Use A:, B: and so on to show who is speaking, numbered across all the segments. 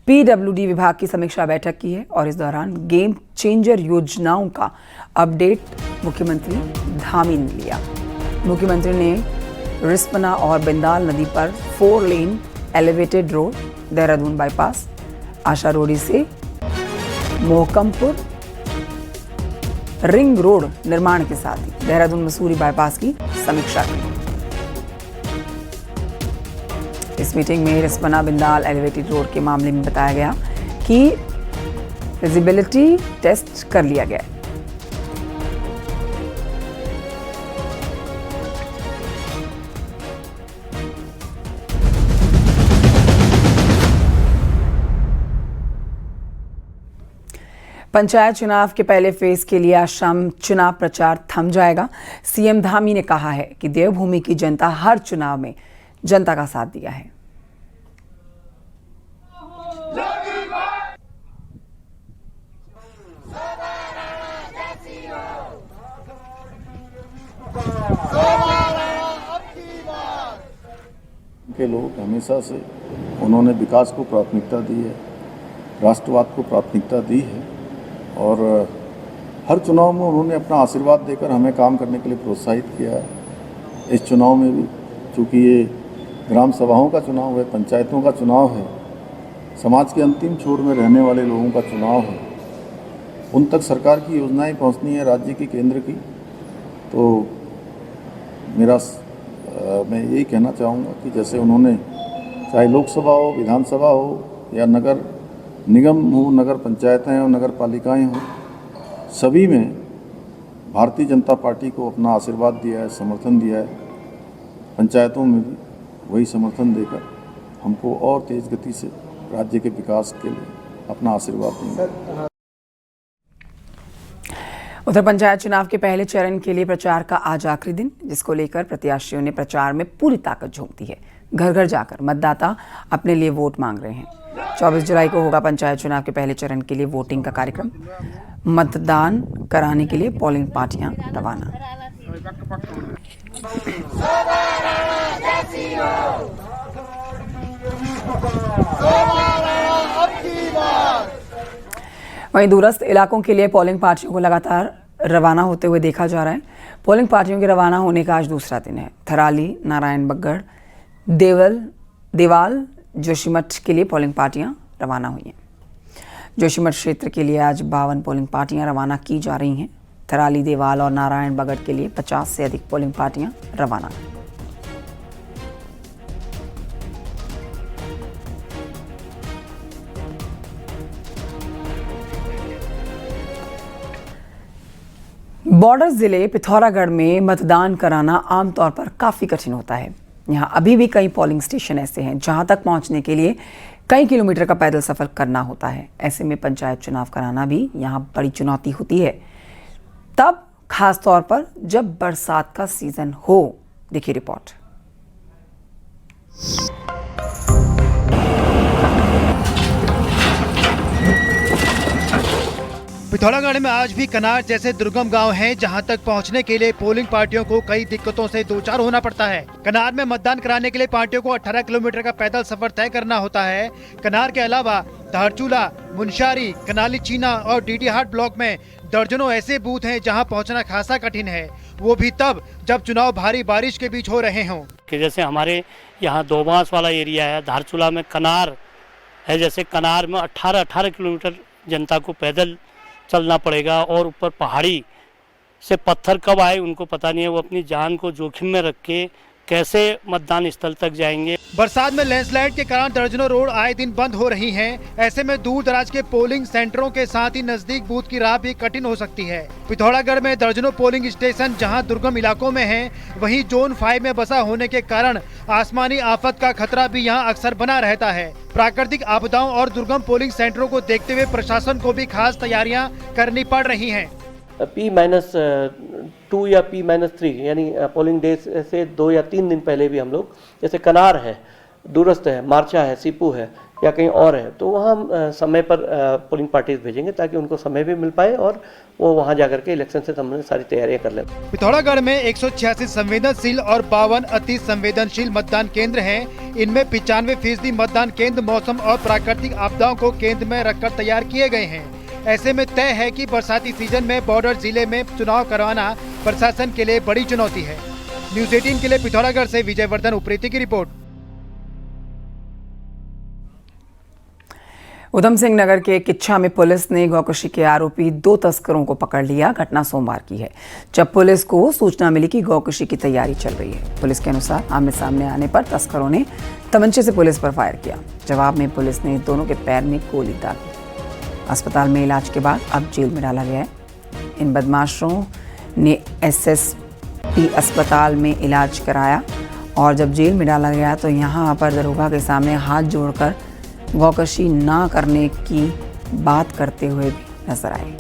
A: PWD विभाग की समीक्षा बैठक की है और इस दौरान गेम चेंजर योजनाओं का अपडेट मुख्यमंत्री धामी ने लिया। मुख्यमंत्री ने रिस्पना और बिंदाल नदी पर 4 lane elevated road, Dehradun bypass, Asharodi से मोहकमपुर रिंग रोड निर्माण के साथ ही देहरादून मसूरी बाईपास की समीक्षा की। इस मीटिंग में रिस्पना बिंदाल एलिवेटेड रोड के मामले में बताया गया कि फिजिबिलिटी टेस्ट कर लिया गया। पंचायत चुनाव के पहले फेज के लिए आज शाम चुनाव प्रचार थम जाएगा। सीएम धामी ने कहा है कि देवभूमि की जनता हर चुनाव में जनता का साथ दिया है।
B: के लोग हमेशा से उन्होंने विकास को प्राथमिकता दी है, राष्ट्रवाद को प्राथमिकता दी है और हर चुनाव में उन्होंने अपना आशीर्वाद देकर हमें काम करने के लिए प्रोत्साहित किया है। इस चुनाव में भी चूँकि ये ग्राम सभाओं का चुनाव है, पंचायतों का चुनाव है, समाज के अंतिम छोर में रहने वाले लोगों का चुनाव है, उन तक सरकार की योजनाएं पहुंचनी है, राज्य की, केंद्र की। तो मैं यही कहना चाहूँगा कि जैसे उन्होंने चाहे लोकसभा हो, विधानसभा हो या नगर निगम हो, नगर पंचायतें हो, नगर पालिकाएँ हों, सभी में भारतीय जनता पार्टी को अपना आशीर्वाद दिया है, समर्थन दिया है। पंचायतों में भी वही समर्थन देकर हमको और तेज़ गति से राज्य के विकास के लिए अपना आशीर्वाद देंगे।
A: उधर पंचायत चुनाव के पहले चरण के लिए प्रचार का आज आखिरी दिन, जिसको लेकर प्रत्याशियों ने प्रचार में पूरी ताकत झोंक दी है। घर घर जाकर मतदाता अपने लिए वोट मांग रहे हैं। 24 जुलाई को होगा पंचायत चुनाव के पहले चरण के लिए वोटिंग का कार्यक्रम। मतदान कराने के लिए पोलिंग पार्टियां रवाना। वहीं दूरस्थ इलाकों के लिए पोलिंग पार्टियों को लगातार रवाना होते हुए देखा जा रहा है। पोलिंग पार्टियों के रवाना होने का आज दूसरा दिन है। थराली, नारायण बगड़, देवाल, जोशीमठ के लिए पोलिंग पार्टियां रवाना हुई हैं। जोशीमठ क्षेत्र के लिए आज 52 पोलिंग पार्टियां रवाना की जा रही हैं। थराली, देवाल और नारायण बगड़ के लिए 50 से अधिक पोलिंग पार्टियां रवाना। बॉर्डर जिले पिथौरागढ़ में मतदान कराना आमतौर पर काफ़ी कठिन होता है। यहाँ अभी भी कई पोलिंग स्टेशन ऐसे हैं जहाँ तक पहुँचने के लिए कई किलोमीटर का पैदल सफ़र करना होता है। ऐसे में पंचायत चुनाव कराना भी यहाँ बड़ी चुनौती होती है, तब खास तौर पर जब बरसात का सीज़न हो। देखिए रिपोर्ट।
C: पिथौरागढ़ में आज भी कनार जैसे दुर्गम गांव हैं जहां तक पहुंचने के लिए पोलिंग पार्टियों को कई दिक्कतों से दो चार होना पड़ता है। कनार में मतदान कराने के लिए पार्टियों को 18 किलोमीटर का पैदल सफर तय करना होता है। कनार के अलावा धारचूला, मुनस्यारी, कनाली चीना और डीडी हाट ब्लॉक में दर्जनों ऐसे बूथ हैं जहां पहुंचना खासा कठिन है, वो भी तब जब चुनाव भारी बारिश के बीच हो रहे हों।
D: कि जैसे हमारे यहाँ दोबास वाला एरिया है, धारचूला में कनार है, जैसे कनार में 18 किलोमीटर जनता को पैदल चलना पड़ेगा और ऊपर पहाड़ी से पत्थर कब आए उनको पता नहीं है। वो अपनी जान को जोखिम में रख के कैसे मतदान स्थल तक जाएंगे। बरसात में लैंडस्लाइड के कारण दर्जनों रोड आए दिन बंद हो रही हैं। ऐसे में दूर दराज के पोलिंग सेंटरों के साथ ही नजदीक बूथ की राह भी कठिन हो सकती है। पिथौरागढ़ में दर्जनों पोलिंग स्टेशन जहां दुर्गम इलाकों में हैं, वहीं जोन 5 में बसा होने के कारण आसमानी आफत का खतरा भी यहां अक्सर बना रहता है। प्राकृतिक आपदाओं और दुर्गम पोलिंग सेंटरों को देखते हुए प्रशासन को भी खास तैयारियां करनी पड़ रही हैं।
E: P-2 या P-3 यानी पोलिंग डे से 2 या 3 दिन पहले भी हम लोग, जैसे कनार है, दूरस्थ है, मार्चा है, सीपू है, या कहीं और है, तो वहाँ हम समय पर पोलिंग पार्टीज भेजेंगे ताकि उनको समय भी मिल पाए और वो वहाँ जाकर के इलेक्शन से संबंधित सारी तैयारियां कर लें।
C: पिथौरागढ़ में 186 संवेदनशील और 52 अति संवेदनशील मतदान केंद्र हैं। इनमें 95% मतदान केंद्र मौसम और प्राकृतिक आपदाओं को केंद्र में रखकर तैयार किए गए हैं। ऐसे में तय है कि बरसाती सीजन में बॉर्डर जिले में चुनाव करवाना प्रशासन के लिए बड़ी चुनौती है। न्यूज़ 18 के लिए पिथौरागढ़ से विजयवर्धन उप्रेती की रिपोर्ट।
A: उधम सिंह नगर के किच्छा में पुलिस ने गौकशी के आरोपी 2 तस्करों को पकड़ लिया। घटना सोमवार की है, जब पुलिस को सूचना मिली कि गौकशी की तैयारी चल रही है। पुलिस के अनुसार आमने सामने आने पर तस्करों ने तमंचे से पुलिस पर फायर किया। जवाब में पुलिस ने दोनों के पैर में गोली दागी। अस्पताल में इलाज के बाद अब जेल में डाला गया है। इन बदमाशों ने SSP अस्पताल में इलाज कराया और जब जेल में डाला गया तो यहाँ पर दरोगा के सामने हाथ जोड़कर गौकशी ना करने की बात करते हुए भी नजर आए।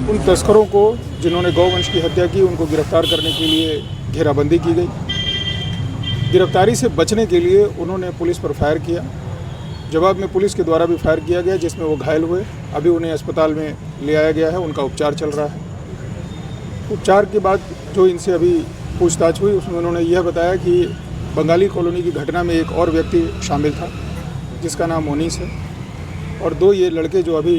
F: उन तस्करों को जिन्होंने गौवंश की हत्या की उनको गिरफ्तार करने के लिए घेराबंदी की गई। गिरफ्तारी से बचने के लिए उन्होंने पुलिस पर फायर किया। जवाब में पुलिस के द्वारा भी फायर किया गया, जिसमें वो घायल हुए। अभी उन्हें अस्पताल में ले आया गया है, उनका उपचार चल रहा है। उपचार के बाद जो इनसे अभी पूछताछ हुई उसमें उन्होंने यह बताया कि बंगाली कॉलोनी की घटना में एक और व्यक्ति शामिल था जिसका नाम मोनीस है, और 2 ये लड़के जो अभी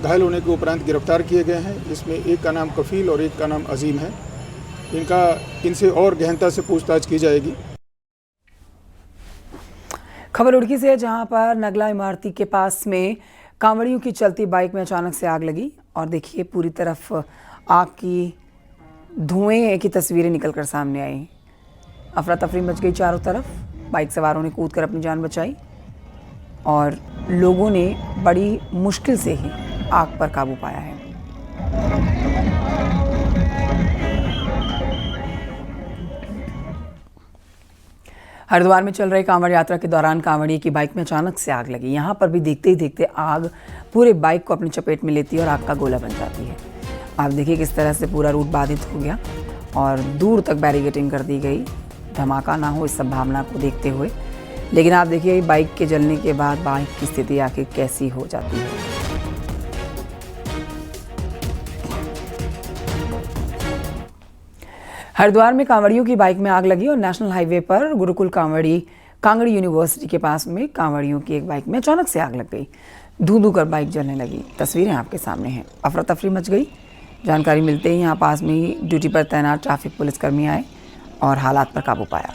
F: घायल होने के उपरांत गिरफ्तार किए गए हैं, इसमें एक का नाम कफील और एक का नाम अजीम है। इनसे और गहनता से पूछताछ की जाएगी।
A: खबर रुड़की से है, जहां पर नगला इमारती के पास में कांवड़ियों की चलती बाइक में अचानक से आग लगी और देखिए पूरी तरफ आग की धुएं की तस्वीरें निकलकर सामने आई। अफरा तफरी मच गई चारों तरफ। बाइक सवारों ने कूदकर अपनी जान बचाई और लोगों ने बड़ी मुश्किल से ही आग पर काबू पाया है। हरिद्वार में चल रही कांवड़ यात्रा के दौरान कांवड़िए की बाइक में अचानक से आग लगी। यहाँ पर भी देखते ही देखते आग पूरे बाइक को अपनी चपेट में लेती है और आग का गोला बन जाती है। आप देखिए किस तरह से पूरा रूट बाधित हो गया और दूर तक बैरिकेडिंग कर दी गई, धमाका ना हो इस संभावना को देखते हुए। लेकिन आप देखिए बाइक के जलने के बाद बाइक की स्थिति आखिर कैसी हो जाती है। हरिद्वार में कांवड़ियों की बाइक में आग लगी और नेशनल हाईवे पर गुरुकुल कांगड़ी यूनिवर्सिटी के पास में कांवड़ियों की एक बाइक में अचानक से आग लग गई। धू कर बाइक जलने लगी। तस्वीरें आपके सामने हैं। अफरा तफरी मच गई। जानकारी मिलते ही यहाँ पास में ही ड्यूटी पर तैनात ट्रैफिक पुलिसकर्मी आए और हालात पर काबू पाया।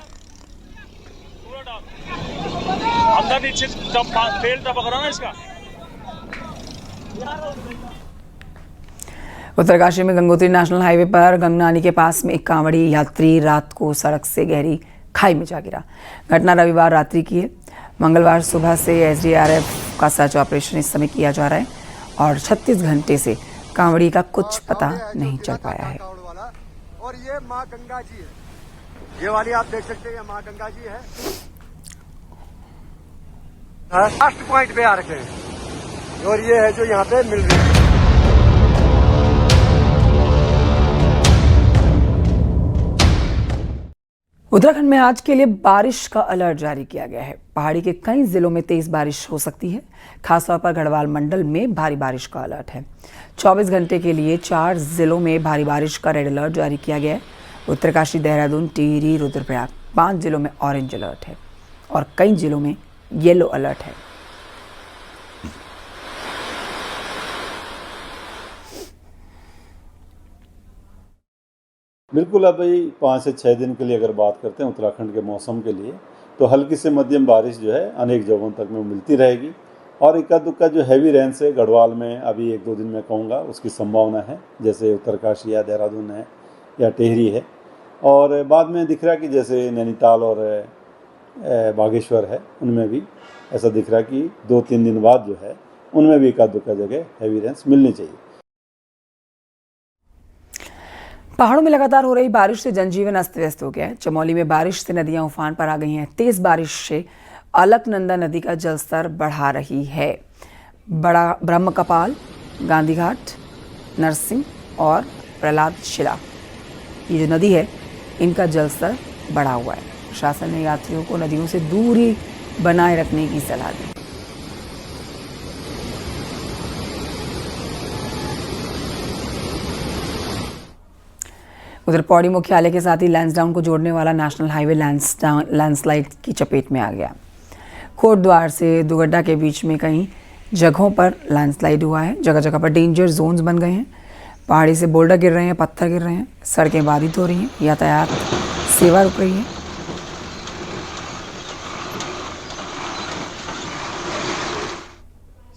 A: उत्तरकाशी में गंगोत्री नेशनल हाईवे पर गंगनानी के पास में एक कांवड़ी यात्री रात को सड़क से गहरी खाई में जा गिरा। घटना रविवार रात्रि की है। मंगलवार सुबह से SDRF का सर्च ऑपरेशन इस समय किया जा रहा है और 36 घंटे से कांवड़ी का कुछ पता नहीं चल पाया है।
G: और ये माँ गंगा जी है, ये वाली आप देख सकते हैं, ये माँ गंगा जी है। लास्ट पॉइंट पे आ रखे हैं और ये है जो यहाँ पे मिल रही है।
A: उत्तराखंड में आज के लिए बारिश का अलर्ट जारी किया गया है। पहाड़ी के कई जिलों में तेज बारिश हो सकती है। खासतौर पर गढ़वाल मंडल में भारी बारिश का अलर्ट है। 24 घंटे के लिए 4 जिलों में भारी बारिश का रेड अलर्ट जारी किया गया है। उत्तरकाशी, देहरादून, टिहरी, रुद्रप्रयाग 5 जिलों में ऑरेंज अलर्ट है और कई जिलों में येलो अलर्ट है।
H: बिल्कुल, अभी 5 से 6 दिन के लिए अगर बात करते हैं उत्तराखंड के मौसम के लिए, तो हल्की से मध्यम बारिश जो है अनेक जगहों तक में मिलती रहेगी और इक्का दुक्का जो हैवी रेन से गढ़वाल में अभी 1-2 दिन में कहूँगा उसकी संभावना है, जैसे उत्तरकाशी या देहरादून है या टिहरी है। और बाद में दिख रहा कि जैसे नैनीताल और बागेश्वर है उनमें भी ऐसा दिख रहा कि 2-3 दिन बाद जो है उनमें भी एकाध दुक्का जगह हैवी रेन्स मिलनी चाहिए।
A: पहाड़ों में लगातार हो रही बारिश से जनजीवन अस्त व्यस्त हो गया है। चमोली में बारिश से नदियां उफान पर आ गई हैं। तेज बारिश से अलकनंदा नदी का जलस्तर बढ़ा रही है। बड़ा ब्रह्मकपाल, गांधीघाट, नरसिंह और प्रहलाद शिला, ये जो नदी है इनका जलस्तर बढ़ा हुआ है। प्रशासन ने यात्रियों को नदियों से दूरी बनाए रखने की सलाह दी। उधर पौड़ी मुख्यालय के साथ ही लैंसडाउन को जोड़ने वाला नेशनल हाईवे लैंडस्लाइड की चपेट में आ गया। कोटद्वार से दुगड्डा के बीच में कई जगहों पर लैंडस्लाइड हुआ है। जगह जगह पर डेंजर जोन्स बन गए हैं। पहाड़ी से बोल्डर गिर रहे हैं, पत्थर गिर रहे हैं, सड़कें बाधित हो रही हैं, यातायात सेवा रुक रही है।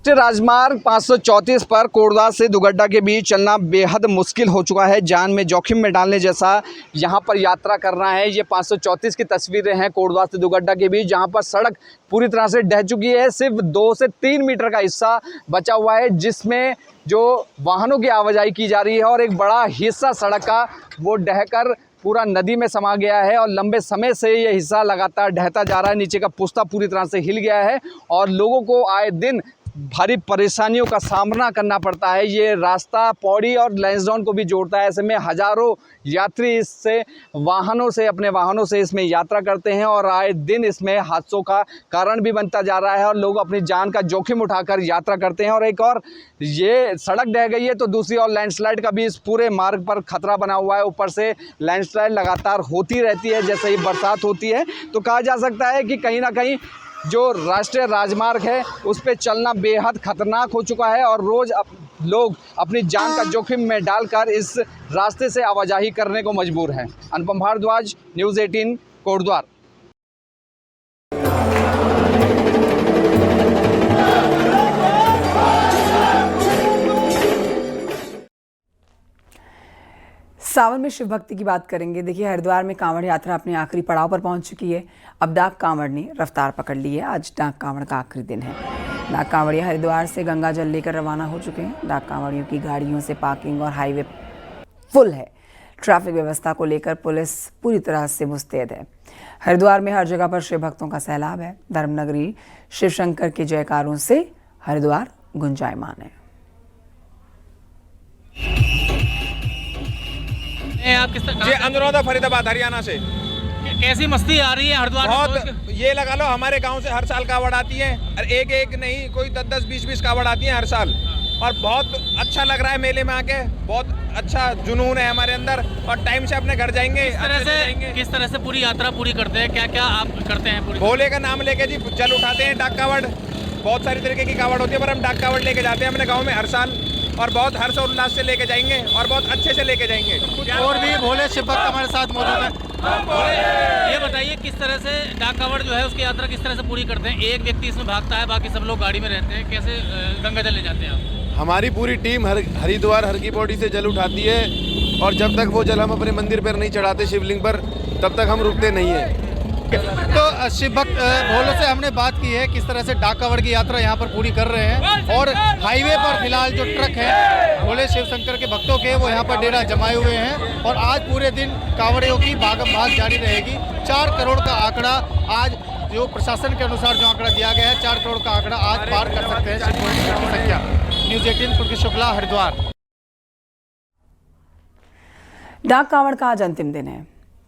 I: राजमार्ग 534 पर कोटद्वार से दुगड्डा के बीच चलना बेहद मुश्किल हो चुका है। जान में जोखिम में डालने जैसा यहां पर यात्रा करना है। ये 534 की तस्वीरें हैं कोटद्वार से दुगड्डा के बीच, जहां पर सड़क पूरी तरह से ढह चुकी है। सिर्फ 2 से 3 मीटर का हिस्सा बचा हुआ है, जिसमें जो वाहनों की आवाजाही की जा रही है, और एक बड़ा हिस्सा सड़क का वो ढहकर पूरा नदी में समा गया है। और लंबे समय से ये हिस्सा लगातार ढहता जा रहा है। नीचे का पुस्ता पूरी तरह से हिल गया है और लोगों को आए दिन भारी परेशानियों का सामना करना पड़ता है। ये रास्ता पौड़ी और लैंसडाउन को भी जोड़ता है। ऐसे में हज़ारों यात्री इससे अपने वाहनों से इसमें यात्रा करते हैं और आए दिन इसमें हादसों का कारण भी बनता जा रहा है और लोग अपनी जान का जोखिम उठाकर यात्रा करते हैं। और एक और ये सड़क ढह गई है तो दूसरी ओर लैंडस्लाइड का भी इस पूरे मार्ग पर खतरा बना हुआ है। ऊपर से लैंडस्लाइड लगातार होती रहती है जैसे ही बरसात होती है, तो कहा जा सकता है कि कहीं ना कहीं जो राष्ट्रीय राजमार्ग है उस पर चलना बेहद खतरनाक हो चुका है और रोज़ लोग अपनी जान का जोखिम में डालकर इस रास्ते से आवाजाही करने को मजबूर हैं। अनुपम भारद्वाज, न्यूज़ 18, कोटद्वार।
A: सावन में शिव भक्ति की बात करेंगे। देखिए, हरिद्वार में कांवड़ यात्रा अपने आखिरी पड़ाव पर पहुंच चुकी है। अब डाक कांवड़ ने रफ्तार पकड़ ली है। आज डाक कांवड़ का आखिरी दिन है। डाक कांवड़िया हरिद्वार से गंगा जल लेकर रवाना हो चुके हैं। डाक कांवड़ियों की गाड़ियों से पार्किंग और हाईवे फुल है। ट्रैफिक व्यवस्था को लेकर पुलिस पूरी तरह से मुस्तैद है। हरिद्वार में हर जगह पर शिव भक्तों का सैलाब है। धर्मनगरी शिव शंकर के जयकारों से हरिद्वार गुंजायमान है।
J: आप किस तरह? अनुराधा, फरीदाबाद, हरियाणा से। कैसी मस्ती आ रही है हरिद्वार में? बहुत, ये लगा लो हमारे गांव से हर साल कावड़ आती है और एक नहीं कोई 10-10, 20-20 कावड़ आती है हर साल और बहुत अच्छा लग रहा है मेले में आके। बहुत अच्छा जुनून है हमारे अंदर और टाइम से अपने घर जाएंगे। किस तरह से पूरी यात्रा पूरी करते हैं? क्या क्या आप करते हैं? पूरी भोले का नाम लेके जी जल उठाते हैं। डाक कावड़, बहुत सारी तरीके की कावड़ होती है पर हम डाक कावड़ लेके जाते हैं अपने गाँव में हर साल और बहुत हर्ष और उल्लास से लेके जाएंगे और बहुत अच्छे से लेके जाएंगे। और भी भोले शिव भक्त हमारे साथ मौजूद हैं। ये बताइए किस तरह से डाक कावड़ जो है उसकी यात्रा किस तरह से पूरी करते हैं? एक व्यक्ति इसमें भागता है, बाकी सब लोग गाड़ी में रहते हैं। कैसे गंगा जल ले जाते हैं आप?
K: हमारी पूरी टीम हरिद्वार हर की पौड़ी से जल उठाती है और जब तक वो जल हम अपने मंदिर पर नहीं चढ़ाते शिवलिंग पर तब तक हम रुकते नहीं हैं।
C: तो शिव भक्त भोले से हमने बात की है किस तरह से डाक कावड़ की यात्रा यहाँ पर पूरी कर रहे हैं और हाईवे पर फिलहाल जो ट्रक है भोले शिव शंकर के भक्तों के वो यहाँ पर डेरा जमाए हुए हैं और आज पूरे दिन कावड़ियों की भागम भाग जारी रहेगी। 4 करोड़ का आंकड़ा आज जो प्रशासन के अनुसार जो आंकड़ा दिया गया है, 4 करोड़ का आंकड़ा आज पार कर सकते हैं शिव भक्तों की संख्या। न्यूज़ 18 पुलकित शुक्ला, हरिद्वार।
A: डाक कांवड़ का आज अंतिम दिन है।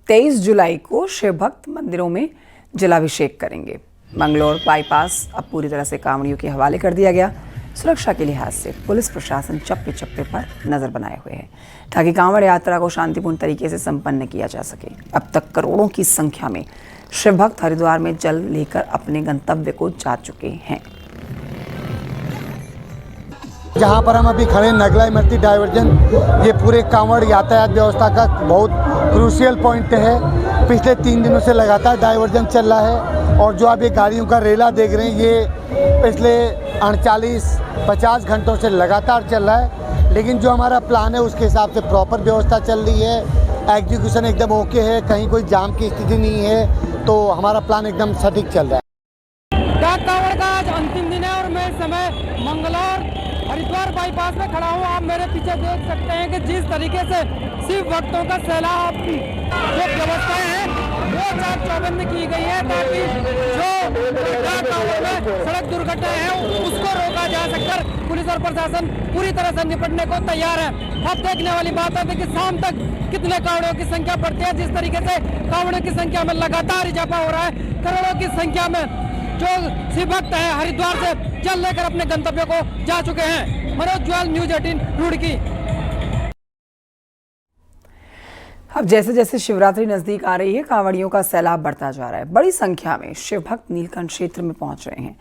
A: 23 जुलाई को शिव भक्त मंदिरों में जलाभिषेक करेंगे। मंगलोर बाईपास अब पूरी तरह से कांवड़ियों के हवाले कर दिया गया। सुरक्षा के लिहाज से पुलिस प्रशासन चप्पे चप्पे पर नजर बनाए हुए है ताकि कांवड़ यात्रा को शांतिपूर्ण तरीके से संपन्न किया जा सके। अब तक करोड़ों की संख्या में शिव भक्त हरिद्वार में जल लेकर अपने गंतव्य को जा चुके हैं।
L: जहाँ पर हम अभी खड़े नगला इमरती डाइवर्जन, ये पूरे कांवड़ यातायात व्यवस्था का बहुत क्रूशियल पॉइंट है। पिछले 3 दिनों से लगातार डाइवर्जन चल रहा है और जो आप ये गाड़ियों का रेला देख रहे हैं ये पिछले 48-50 घंटों से लगातार चल रहा है। लेकिन जो हमारा प्लान है उसके हिसाब से प्रॉपर व्यवस्था चल रही है। एग्जीक्यूशन एकदम ओके है, कहीं कोई जाम की स्थिति नहीं है, तो हमारा प्लान एकदम सटीक चल रहा है।
M: डाक कांवड़ का आज अंतिम दिन है और मैं इस समय मंगलौर हरिद्वार बाईपास में खड़ा हूँ। आप मेरे पीछे देख सकते हैं कि जिस तरीके से शिव भक्तों का सैलाब जो व्यवस्थाएं हैं वो चाक चौबंद की गई है ताकि जो डाक कांवड़ में सड़क दुर्घटनाएं हैं उसको रोका जा सककर पुलिस और प्रशासन पूरी तरह से निपटने को तैयार है। अब देखने वाली बात है कि शाम तक कितने कांवड़ियों की संख्या बढ़ती है। जिस तरीके से कांवड़ियों की संख्या में लगातार इजाफा हो रहा है, करोड़ों की संख्या में जो शिव भक्त है हरिद्वार से जल लेकर अपने गंतव्य को जा चुके हैं। मनोज ज्वाल, न्यूज 18 रुड़की।
A: अब जैसे जैसे शिवरात्रि नजदीक आ रही है, कांवड़ियों का सैलाब बढ़ता जा रहा है। बड़ी संख्या में शिव भक्त नीलकंठ क्षेत्र में पहुंच रहे हैं।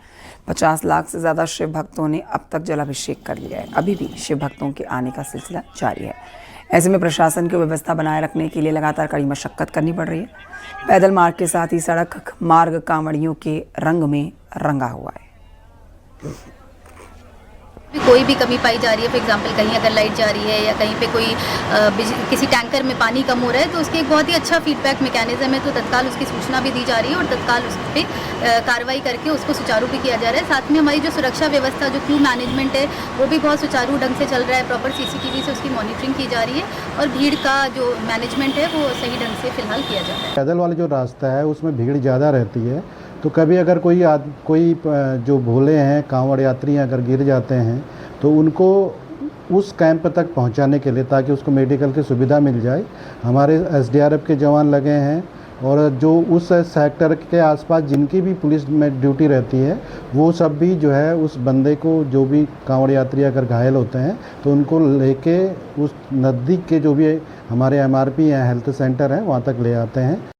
A: 50 लाख से ज्यादा शिव भक्तों ने अब तक जलाभिषेक कर लिया है। अभी भी शिव भक्तों के आने का सिलसिला जारी है। ऐसे में प्रशासन को व्यवस्था बनाए रखने के लिए लगातार कड़ी मशक्कत करनी पड़ रही है। पैदल मार्ग के साथ ही सड़क मार्ग कांवड़ियों के रंग में रंगा हुआ है।
N: कोई भी कमी पाई जा रही है, फॉर एग्जांपल कहीं अगर लाइट जा रही है या कहीं पे कोई किसी टैंकर में पानी कम हो रहा है तो उसके एक बहुत ही अच्छा फीडबैक मैकेनिज्म है, तो तत्काल उसकी सूचना भी दी जा रही है और तत्काल उस पर कार्रवाई करके उसको सुचारू भी किया जा रहा है। साथ में हमारी जो सुरक्षा व्यवस्था, जो क्यू मैनेजमेंट है वो भी बहुत सुचारू ढंग से चल रहा है। प्रॉपर CCTV से उसकी मॉनिटरिंग की जा रही है और भीड़ का जो मैनेजमेंट है वो सही ढंग से फिलहाल किया जा रहा है।
O: पैदल वाला जो रास्ता है उसमें भीड़ ज़्यादा रहती है, तो कभी अगर कोई जो भोले हैं कांवड़ यात्री अगर गिर जाते हैं तो उनको उस कैंप तक पहुंचाने के लिए, ताकि उसको मेडिकल की सुविधा मिल जाए, हमारे SDRF के जवान लगे हैं और जो उस सेक्टर के आसपास जिनकी भी पुलिस में ड्यूटी रहती है वो सब भी जो है उस बंदे को, जो भी कांवड़ यात्री अगर घायल होते हैं तो उनको लेके उस नज़दीक के जो भी हमारे MRP हैं, हेल्थ सेंटर हैं, वहाँ तक ले आते हैं।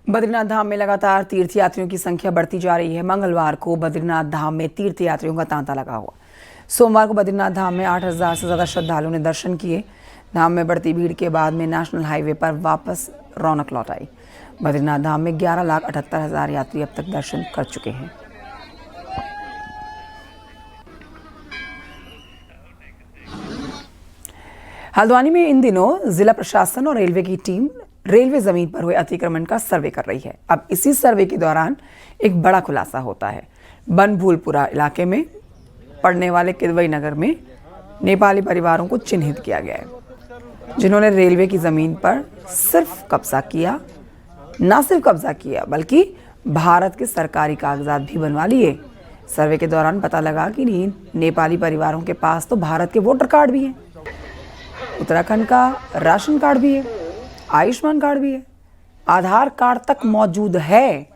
A: बद्रीनाथ धाम में लगातार तीर्थयात्रियों की संख्या बढ़ती जा रही है। मंगलवार को बद्रीनाथ धाम में तीर्थयात्रियों का तांता लगा हुआ। सोमवार को बद्रीनाथ धाम में 8000 से ज़्यादा श्रद्धालुओं ने दर्शन किए। धाम में बढ़ती भीड़ के बाद में नेशनल हाईवे पर वापस रौनक लौट आई। बद्रीनाथ धाम में 11,78,000 यात्री अब तक दर्शन कर चुके हैं। हल्द्वानी में इन दिनों जिला प्रशासन और रेलवे की टीम रेलवे जमीन पर हुए अतिक्रमण का सर्वे कर रही है। अब इसी सर्वे के दौरान एक बड़ा खुलासा होता है। बनभूलपुरा इलाके में पड़ने वाले किदवई नगर में नेपाली परिवारों को चिन्हित किया गया है, जिन्होंने रेलवे की जमीन पर सिर्फ कब्जा किया, ना सिर्फ कब्जा किया बल्कि भारत के सरकारी कागजात भी बनवा लिए। सर्वे के दौरान पता लगा कि नेपाली परिवारों के पास तो भारत के वोटर कार्ड भी हैं, उत्तराखंड का राशन कार्ड भी है, आयुष्मान कार्ड भी है, आधार कार्ड तक मौजूद है।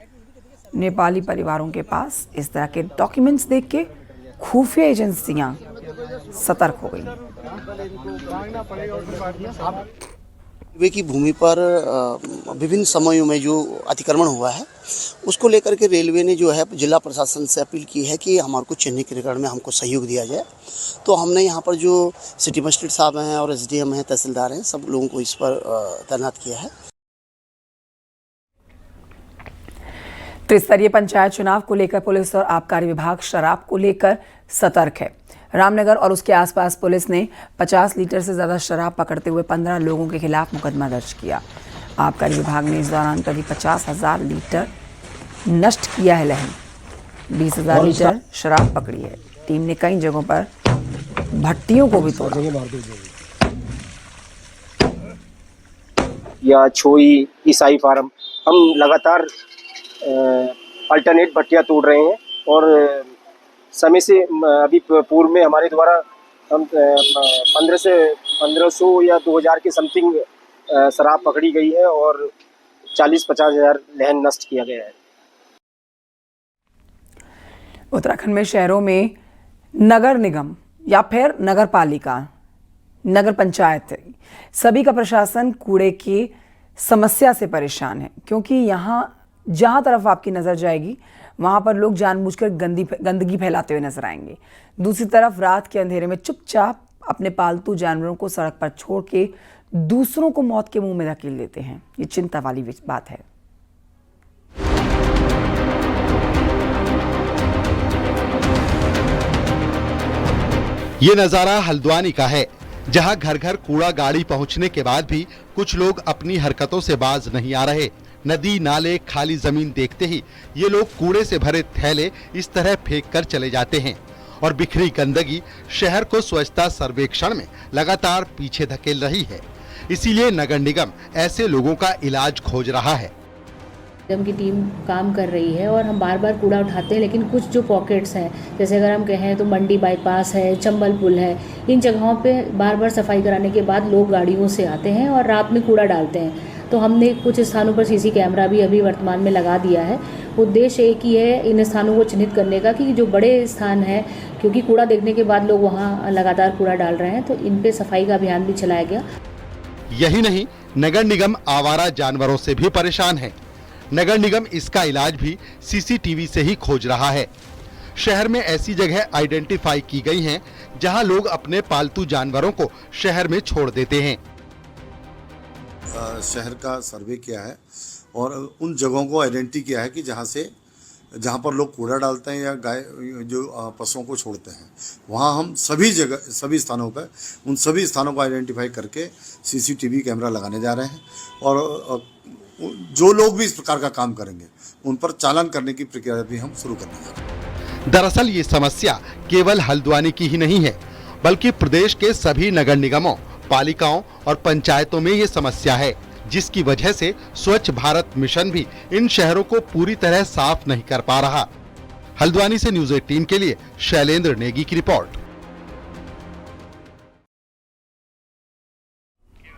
A: नेपाली परिवारों के पास इस तरह के डॉक्यूमेंट्स देख के खुफिया एजेंसियां सतर्क हो गई।
P: रेलवे की भूमि पर विभिन्न समयों में जो अतिक्रमण हुआ है उसको लेकर के रेलवे ने जो है जिला प्रशासन से अपील की है कि हमारे को चिन्हीकरण में हमको सहयोग दिया जाए। तो हमने यहाँ पर जो सिटी मजिस्ट्रेट साहब हैं और SDM हैं, तहसीलदार हैं, सब लोगों को इस पर तैनात किया है।
A: त्रिस्तरीय पंचायत चुनाव को लेकर पुलिस और आबकारी विभाग शराब को लेकर सतर्क है। रामनगर और उसके आसपास पुलिस ने 50 लीटर से ज़्यादा शराब पकड़ते हुए 15 लोगों के खिलाफ मुकदमा दर्ज किया। आबकारी विभाग ने इस दौरान करीब 50,000 लीटर नष्ट किया है लहन। 20,000 लीटर शराब पकड़ी है। टीम ने कई जगहों पर भट्टियों को भी तोड़ा।
Q: या छोई, ईसाई फार्म, हम लगातार अल्टरनेट भट्टियां तोड़ रहे हैं और समय से अभी पूर्व में हमारे द्वारा हम 1500 या 2000 के समथिंग शराब पकड़ी गई है और 40-50 हज़ार लहन नष्ट किया गया है।
A: उत्तराखंड में शहरों में नगर निगम या फिर नगर पालिका, नगर पंचायत, सभी का प्रशासन कूड़े की समस्या से परेशान है, क्योंकि यहाँ जहाँ तरफ आपकी नज़र जाएगी वहाँ पर लोग जानबूझकर गंदगी फैलाते हुए नजर आएंगे। दूसरी तरफ रात के अंधेरे में चुपचाप अपने पालतू जानवरों को सड़क पर छोड़ के दूसरों को मौत के मुंह में धकेल देते हैं। ये चिंता वाली बात है।
R: ये नजारा हल्द्वानी का है, जहां घर घर कूड़ा गाड़ी पहुंचने के बाद भी कुछ लोग अपनी हरकतों से बाज नहीं आ रहे। नदी, नाले, खाली जमीन देखते ही ये लोग कूड़े से भरे थैले इस तरह फेंक कर चले जाते हैं और बिखरी गंदगी शहर को स्वच्छता सर्वेक्षण में लगातार पीछे धकेल रही है। इसीलिए नगर निगम ऐसे लोगों का इलाज खोज रहा है।
S: निगम की टीम काम कर रही है और हम बार बार कूड़ा उठाते हैं, लेकिन कुछ जो पॉकेट्स हैं, जैसे अगर हम कहें तो मंडी बाईपास है, चंबल पुल है, इन जगहों पे बार बार सफाई कराने के बाद लोग गाड़ियों से आते हैं और रात में कूड़ा डालते हैं। तो हमने कुछ स्थानों पर सीसी कैमरा भी अभी वर्तमान में लगा दिया है। उद्देश्य एक ही है इन स्थानों को चिन्हित करने का कि जो बड़े स्थान हैं, क्योंकि कूड़ा देखने के बाद लोग वहाँ लगातार कूड़ा डाल रहे हैं, तो इन पे सफाई का अभियान भी चलाया गया।
R: यही नहीं, नगर निगम आवारा जानवरों से भी परेशान है। नगर निगम इसका इलाज भी सीसीटीवी से ही खोज रहा है। शहर में ऐसी जगह आइडेंटिफाई की गई हैं जहां लोग अपने पालतू जानवरों को शहर में छोड़ देते हैं।
T: शहर का सर्वे किया है और उन जगहों को आइडेंटिफाई किया है कि जहां पर लोग कूड़ा डालते हैं या गाय जो पशुओं को छोड़ते हैं, वहां हम सभी स्थानों पर उन सभी स्थानों को आइडेंटिफाई करके सीसीटीवी कैमरा लगाने जा रहे हैं और जो लोग भी इस प्रकार का काम करेंगे उन पर चालान करने की प्रक्रिया भी हम शुरू करने जा रहे हैं।
R: दरअसल ये समस्या केवल हल्द्वानी की ही नहीं है, बल्कि प्रदेश के सभी नगर निगमों, पालिकाओं और पंचायतों में ये समस्या है, जिसकी वजह से स्वच्छ भारत मिशन भी इन शहरों को पूरी तरह साफ नहीं कर पा रहा। हल्द्वानी से न्यूज़ 18 के लिए शैलेंद्र नेगी की रिपोर्ट।